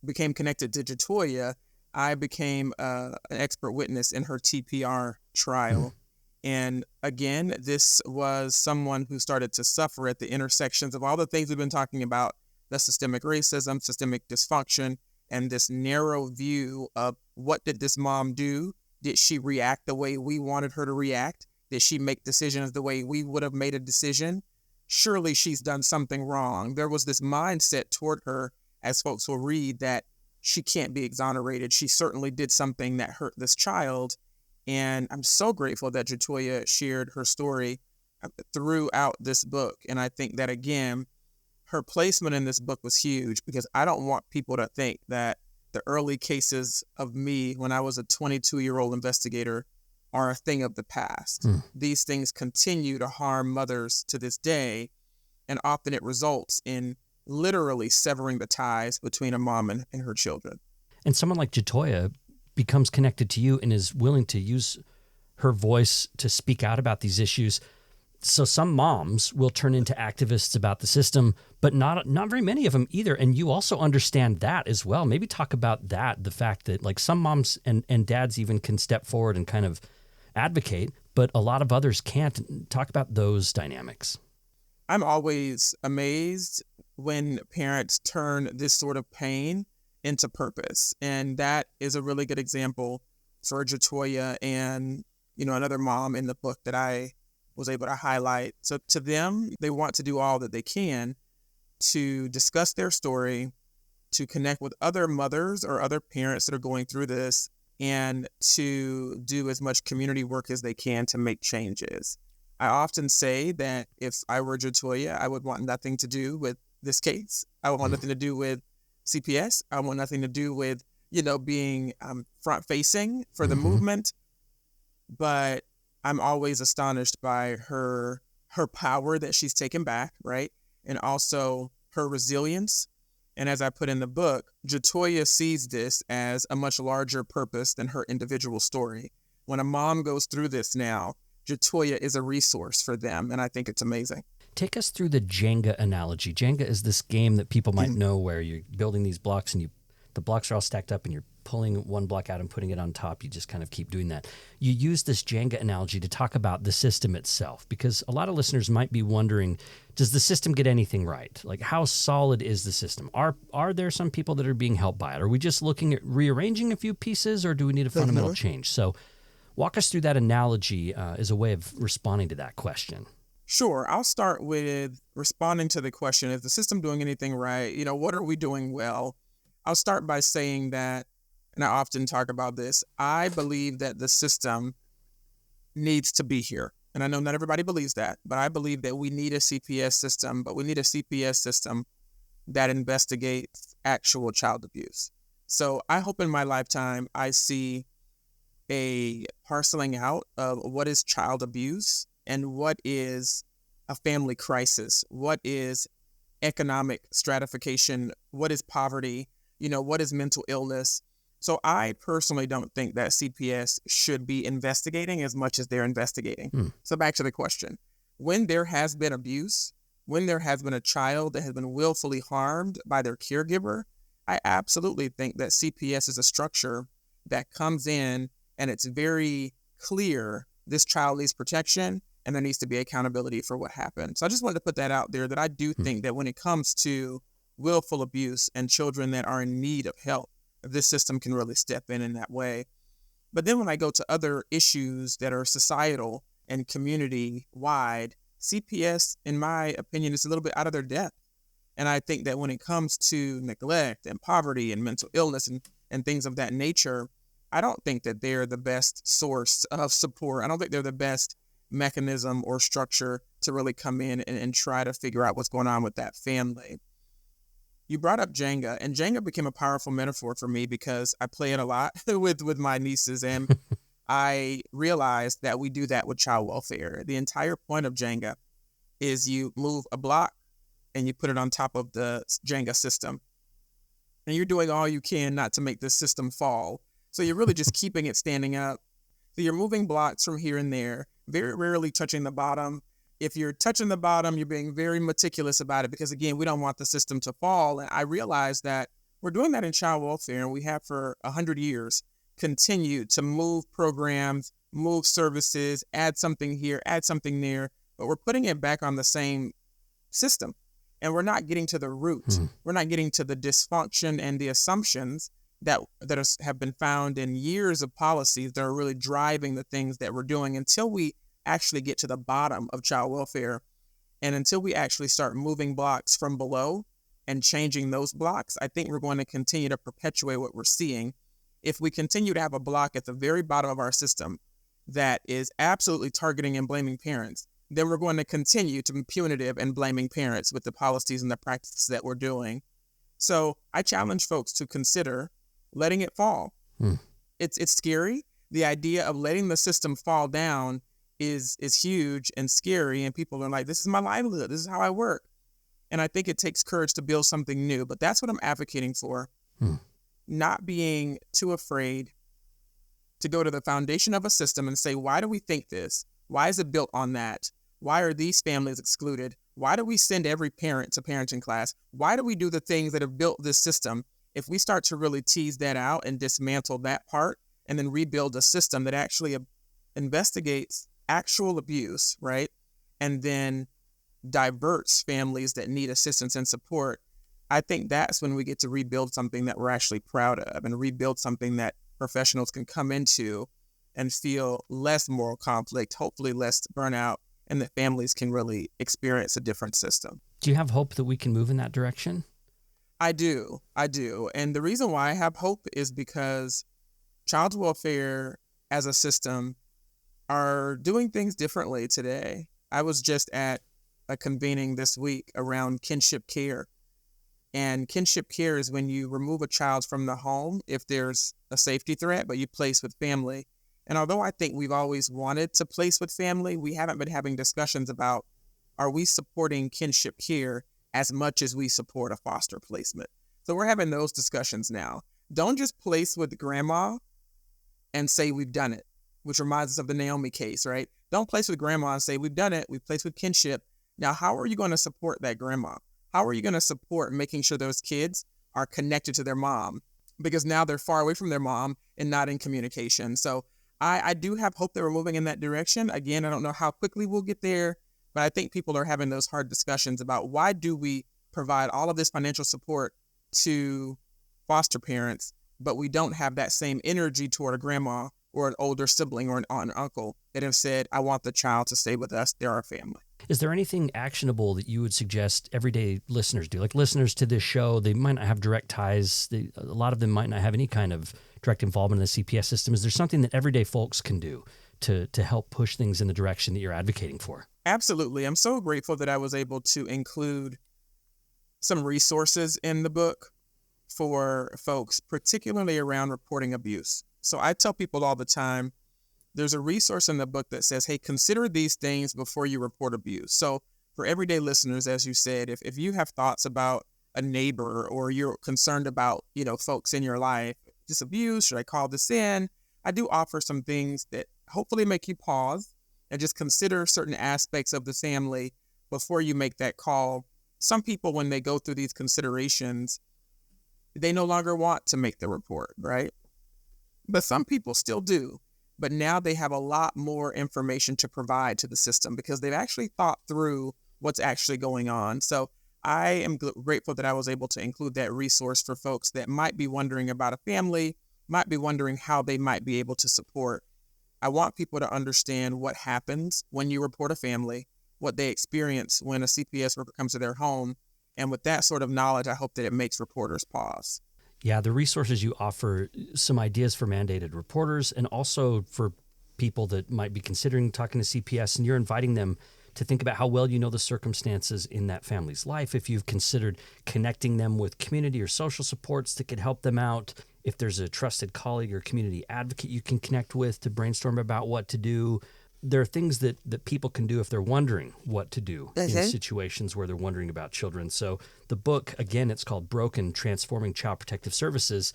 became connected to Jatoya, I became an expert witness in her TPR trial. And again, this was someone who started to suffer at the intersections of all the things we've been talking about, the systemic racism, systemic dysfunction, and this narrow view of what did this mom do? Did she react the way we wanted her to react? Did she make decisions the way we would have made a decision? Surely she's done something wrong. There was this mindset toward her, as folks will read, that she can't be exonerated. She certainly did something that hurt this child. And I'm so grateful that Jatoya shared her story throughout this book. And I think that, again, her placement in this book was huge because I don't want people to think that the early cases of me when I was a 22-year-old investigator are a thing of the past. These things continue to harm mothers to this day, and often it results in literally severing the ties between a mom and her children. And someone like Jatoya becomes connected to you and is willing to use her voice to speak out about these issues. So some moms will turn into activists about the system, but not very many of them either. And you also understand that as well. Maybe talk about that, the fact that like some moms and dads even can step forward and kind of advocate, but a lot of others can't. Talk about those dynamics. I'm always amazed when parents turn this sort of pain into purpose. And that is a really good example for Jatoya and, another mom in the book that I was able to highlight. So to them, they want to do all that they can to discuss their story, to connect with other mothers or other parents that are going through this, and to do as much community work as they can to make changes. I often say that if I were Jatoya, I would want nothing to do with this case. I would want nothing to do with CPS. I want nothing to do with, being front-facing for the movement. But I'm always astonished by her power that she's taken back, right? And also her resilience. And as I put in the book, Jatoya sees this as a much larger purpose than her individual story. When a mom goes through this now, Jatoya is a resource for them, and I think it's amazing. Take us through the Jenga analogy. Jenga is this game that people might know where you're building these blocks and the blocks are all stacked up and you're pulling one block out and putting it on top. You just kind of keep doing that. You use this Jenga analogy to talk about the system itself, because a lot of listeners might be wondering, does the system get anything right? Like, how solid is the system? Are there some people that are being helped by it? Are we just looking at rearranging a few pieces, or do we need a fundamental change? So walk us through that analogy as a way of responding to that question. Sure. I'll start with responding to the question, is the system doing anything right? What are we doing well? I'll start by saying that, and I often talk about this, I believe that the system needs to be here. And I know not everybody believes that, but I believe that we need a CPS system, but we need a CPS system that investigates actual child abuse. So I hope in my lifetime I see a parceling out of what is child abuse and what is a family crisis, what is economic stratification, what is poverty, what is mental illness. So I personally don't think that CPS should be investigating as much as they're investigating. So back to the question. When there has been abuse, when there has been a child that has been willfully harmed by their caregiver, I absolutely think that CPS is a structure that comes in and it's very clear this child needs protection and there needs to be accountability for what happened. So I just wanted to put that out there, that I do think that when it comes to willful abuse and children that are in need of help, this system can really step in that way. But then when I go to other issues that are societal and community wide, CPS, in my opinion, is a little bit out of their depth. And I think that when it comes to neglect and poverty and mental illness and things of that nature, I don't think that they're the best source of support. I don't think they're the best mechanism or structure to really come in and try to figure out what's going on with that family. You brought up Jenga, and Jenga became a powerful metaphor for me because I play it a lot with my nieces, and I realized that we do that with child welfare. The entire point of Jenga is you move a block and you put it on top of the Jenga system. And you're doing all you can not to make the system fall. So you're really just keeping it standing up. So you're moving blocks from here and there, very rarely touching the bottom. If you're touching the bottom, you're being very meticulous about it because, again, we don't want the system to fall. And I realized that we're doing that in child welfare, and we have for 100 years continued to move programs, move services, add something here, add something there, but we're putting it back on the same system. And we're not getting to the root. We're not getting to the dysfunction and the assumptions that have been found in years of policies that are really driving the things that we're doing, until we actually get to the bottom of child welfare, and until we actually start moving blocks from below and changing those blocks. I think we're going to continue to perpetuate what we're seeing. If we continue to have a block at the very bottom of our system that is absolutely targeting and blaming parents, then we're going to continue to be punitive and blaming parents with the policies and the practices that we're doing. So I challenge folks to consider letting it fall. It's scary. The idea of letting the system fall down is huge and scary, and people are like, this is my livelihood, this is how I work. And I think it takes courage to build something new, but that's what I'm advocating for. Not being too afraid to go to the foundation of a system and say, why do we think this? Why is it built on that? Why are these families excluded? Why do we send every parent to parenting class? Why do we do the things that have built this system? If we start to really tease that out and dismantle that part and then rebuild a system that actually investigates actual abuse, right? And then diverts families that need assistance and support, I think that's when we get to rebuild something that we're actually proud of, and rebuild something that professionals can come into and feel less moral conflict, hopefully less burnout, and that families can really experience a different system. Do you have hope that we can move in that direction? I do. And the reason why I have hope is because child welfare as a system are doing things differently today. I was just at a convening this week around kinship care. And kinship care is when you remove a child from the home if there's a safety threat, but you place with family. And although I think we've always wanted to place with family, we haven't been having discussions about, are we supporting kinship care as much as we support a foster placement? So we're having those discussions now. Don't just place with grandma and say we've done it, which reminds us of the Naomi case, right? Don't place with grandma and say we've done it, we've placed with kinship. Now, how are you going to support that grandma? How are you going to support making sure those kids are connected to their mom? Because now they're far away from their mom and not in communication. So I do have hope that we're moving in that direction. Again, I don't know how quickly we'll get there, but I think people are having those hard discussions about, why do we provide all of this financial support to foster parents, but we don't have that same energy toward a grandma or an older sibling or an aunt or uncle that have said, I want the child to stay with us, they're our family. Is there anything actionable that you would suggest everyday listeners do? Like listeners to this show, they might not have direct ties. A lot of them might not have any kind of direct involvement in the CPS system. Is there something that everyday folks can do to help push things in the direction that you're advocating for? Absolutely. I'm so grateful that I was able to include some resources in the book for folks, particularly around reporting abuse. So I tell people all the time, there's a resource in the book that says, hey, consider these things before you report abuse. So for everyday listeners, as you said, if you have thoughts about a neighbor, or you're concerned about, folks in your life, this abuse, should I call this in? I do offer some things that hopefully make you pause and just consider certain aspects of the family before you make that call. Some people, when they go through these considerations, they no longer want to make the report, right? But some people still do. But now they have a lot more information to provide to the system because they've actually thought through what's actually going on. So I am grateful that I was able to include that resource for folks that might be wondering about a family, might be wondering how they might be able to support. I want people to understand what happens when you report a family, what they experience when a CPS worker comes to their home. And with that sort of knowledge, I hope that it makes reporters pause. Yeah, the resources you offer, some ideas for mandated reporters and also for people that might be considering talking to CPS, and you're inviting them to think about how well you know the circumstances in that family's life, if you've considered connecting them with community or social supports that could help them out, if there's a trusted colleague or community advocate you can connect with to brainstorm about what to do. There are things that people can do if they're wondering what to do in situations where they're wondering about children. So the book, again, it's called Broken, Transforming Child Protective Services,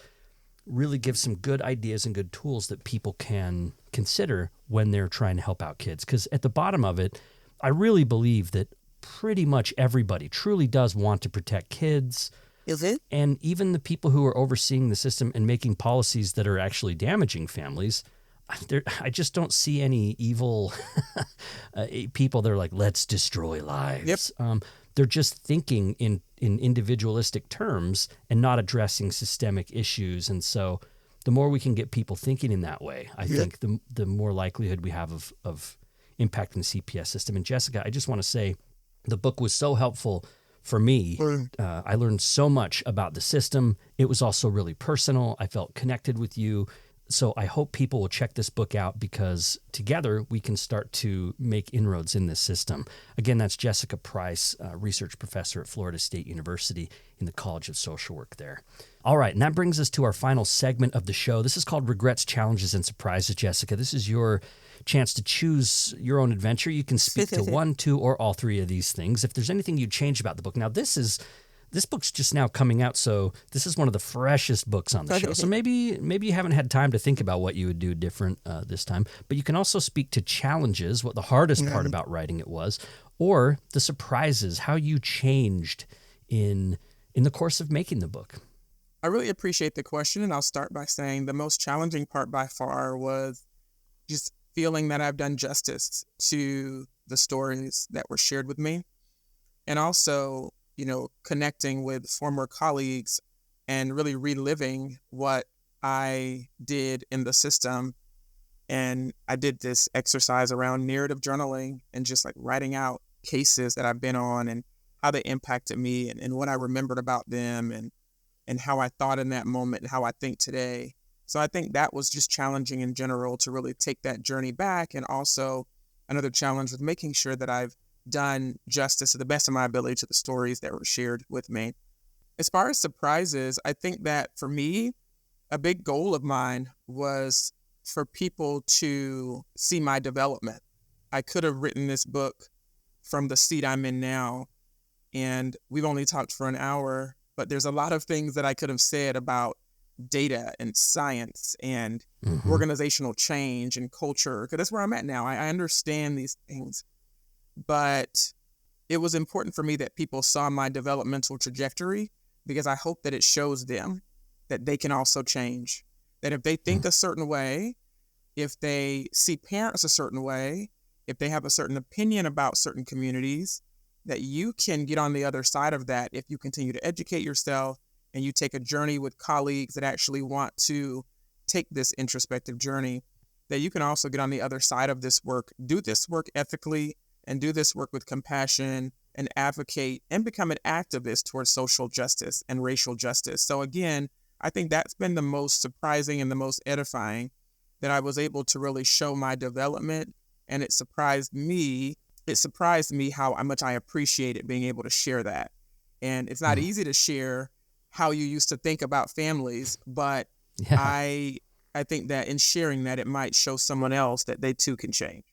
really gives some good ideas and good tools that people can consider when they're trying to help out kids. Because at the bottom of it, I really believe that pretty much everybody truly does want to protect kids. Is it? And even the people who are overseeing the system and making policies that are actually damaging families, I just don't see any evil people that are like, let's destroy lives. Yep. They're just thinking in individualistic terms and not addressing systemic issues. And so the more we can get people thinking in that way, I think the more likelihood we have of impacting the CPS system. And Jessica, I just want to say the book was so helpful for me. I learned so much about the system. It was also really personal. I felt connected with you. So I hope people will check this book out because together we can start to make inroads in this system. Again, that's Jessica Pryce, research professor at Florida State University in the College of Social Work there. All right, and that brings us to our final segment of the show. This is called Regrets, Challenges, and Surprises, Jessica. This is your chance to choose your own adventure. You can speak to one, two, or all three of these things. If there's anything you'd change about the book. Now, this book's just now coming out, so this is one of the freshest books on the show. So maybe you haven't had time to think about what you would do different this time. But you can also speak to challenges, what the hardest part about writing it was, or the surprises, how you changed in the course of making the book. I really appreciate the question, and I'll start by saying the most challenging part by far was just feeling that I've done justice to the stories that were shared with me, and also connecting with former colleagues and really reliving what I did in the system. And I did this exercise around narrative journaling and just like writing out cases that I've been on and how they impacted me and what I remembered about them and how I thought in that moment and how I think today. So I think that was just challenging in general to really take that journey back. And also another challenge with making sure that I've done justice to the best of my ability to the stories that were shared with me. As far as surprises, I think that for me, a big goal of mine was for people to see my development. I could have written this book from the seat I'm in now, and we've only talked for an hour, but there's a lot of things that I could have said about data and science and organizational change and culture, because that's where I'm at now. I understand these things. But it was important for me that people saw my developmental trajectory because I hope that it shows them that they can also change. That if they think a certain way, if they see parents a certain way, if they have a certain opinion about certain communities, that you can get on the other side of that if you continue to educate yourself and you take a journey with colleagues that actually want to take this introspective journey, that you can also get on the other side of this work, do this work ethically, and do this work with compassion and advocate and become an activist towards social justice and racial justice. So again, I think that's been the most surprising and the most edifying, that I was able to really show my development. And it surprised me how much I appreciated being able to share that. And it's not easy to share how you used to think about families, but I think that in sharing that, it might show someone else that they too can change.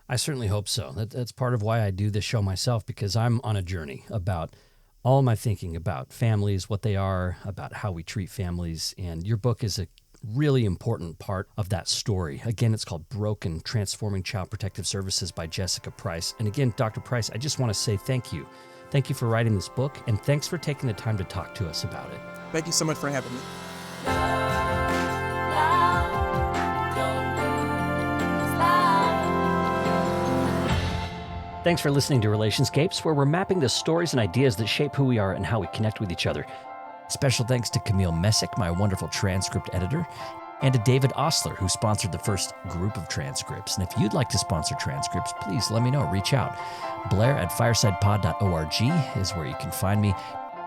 I certainly hope so. That's part of why I do this show myself, because I'm on a journey about all my thinking about families, what they are, about how we treat families. And your book is a really important part of that story. Again, it's called Broken, Transforming Child Protective Services by Jessica Pryce. And again, Dr. Pryce, I just want to say thank you Thank you for writing this book, and thanks for taking the time to talk to us about it. Thank you so much for having me. Thanks for listening to Relationscapes, where we're mapping the stories and ideas that shape who we are and how we connect with each other. Special thanks to Camille Messick, my wonderful transcript editor, and to David Osler, who sponsored the first group of transcripts. And if you'd like to sponsor transcripts, please let me know. Reach out. Blair@firesidepod.org is where you can find me.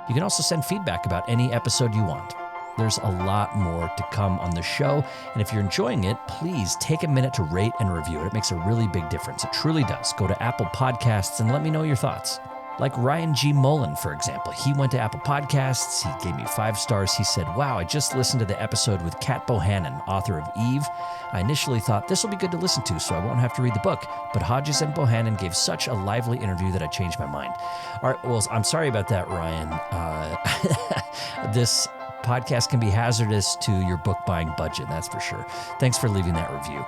You can also send feedback about any episode you want. There's a lot more to come on the show, and if you're enjoying it, please take a minute to rate and review it. It makes a really big difference. It truly does. Go to Apple Podcasts and let me know your thoughts. Like Ryan G. Mullen, for example. He went to Apple Podcasts. He gave me 5 stars. He said, "Wow, I just listened to the episode with Kat Bohannon, author of Eve. I initially thought this will be good to listen to, so I won't have to read the book. But Hodges and Bohannon gave such a lively interview that I changed my mind." All right, well, I'm sorry about that, Ryan. This podcast can be hazardous to your book buying budget, that's for sure. Thanks for leaving that review.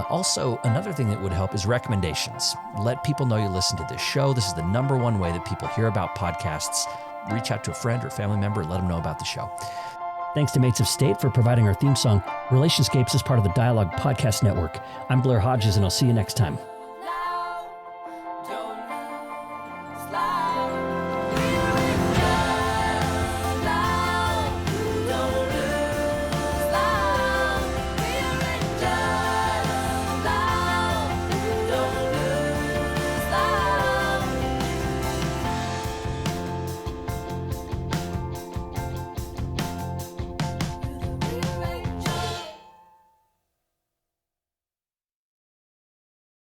Also, another thing that would help is recommendations. Let people know you listen to this show. This is the #1 way that people hear about podcasts. Reach out to a friend or family member and let them know about the show. Thanks to Mates of State for providing our theme song. Relationscapes is part of the Dialogue Podcast Network. I'm Blair Hodges, and I'll see you next time.